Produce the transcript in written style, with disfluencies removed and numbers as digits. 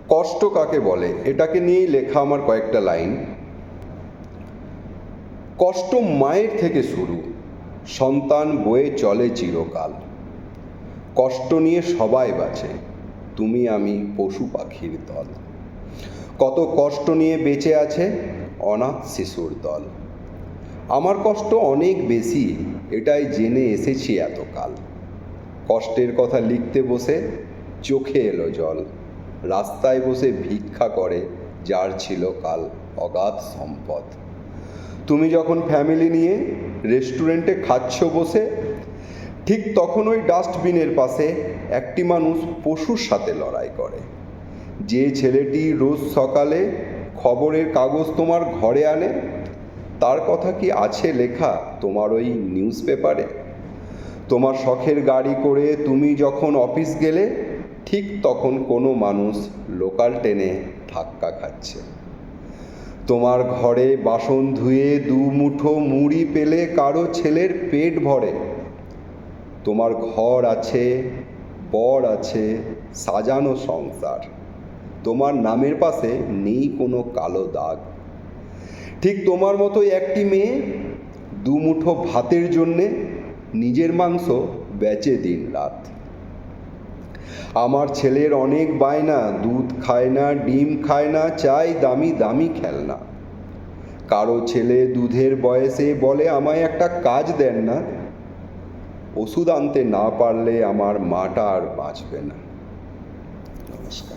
কষ্ট কাকে বলে এটাকে নিয়েই লেখা আমার কয়েকটা লাইন। কষ্ট মায়ের থেকে শুরু, সন্তান বয়ে চলে চিরকাল। কষ্ট নিয়ে সবাই বাঁচে, তুমি আমি পশু পাখির দল। কত কষ্ট নিয়ে বেঁচে আছে অনাথ শিশুর দল। আমার কষ্ট অনেক বেশি, এটাই জেনে এসেছি এতকাল। কষ্টের কথা লিখতে বসে চোখে এলো জল। রাস্তায় বসে ভিক্ষা করে যার ছিল কাল অগাধ সম্পদ। তুমি যখন ফ্যামিলি নিয়ে রেস্টুরেন্টে খাচ্ছ বসে, ঠিক তখন ওই ডাস্টবিনের পাশে একটি মানুষ পশুর সাথে লড়াই করে। যে ছেলেটি রোজ সকালে খবরের কাগজ তোমার ঘরে আনে, তার কথা কি আছে লেখা তোমার ওই নিউজ পেপারে? তোমার শখের গাড়ি করে তুমি যখন অফিস গেলে, ঠিক তখন কোনো মানুষ লোকাল ট্রেনে ধাক্কা খাচ্ছে। তোমার ঘরে বাসন ধুয়ে দু মুঠো মুড়ি পেলে কারো ছেলের পেট ভরে। তোমার ঘর আছে, বর আছে, সাজানো সংসার। তোমার নামের পাশে নেই কোনো কালো দাগ। ঠিক তোমার মতোই একটি মেয়ে দু মুঠো ভাতের জন্যে নিজের মাংস বেচে দিন রাত। আমার ছেলের অনেক বায়না, দুধ খায় না, ডিম খায় না, চাই দামি দামি খেলনা। কারো ছেলে দুধের বয়সে বলে আমায় একটা কাজ দেন না। ওষুধ আনতে না পারলে আমার মাটা আর বাঁচবে না। নমস্কার।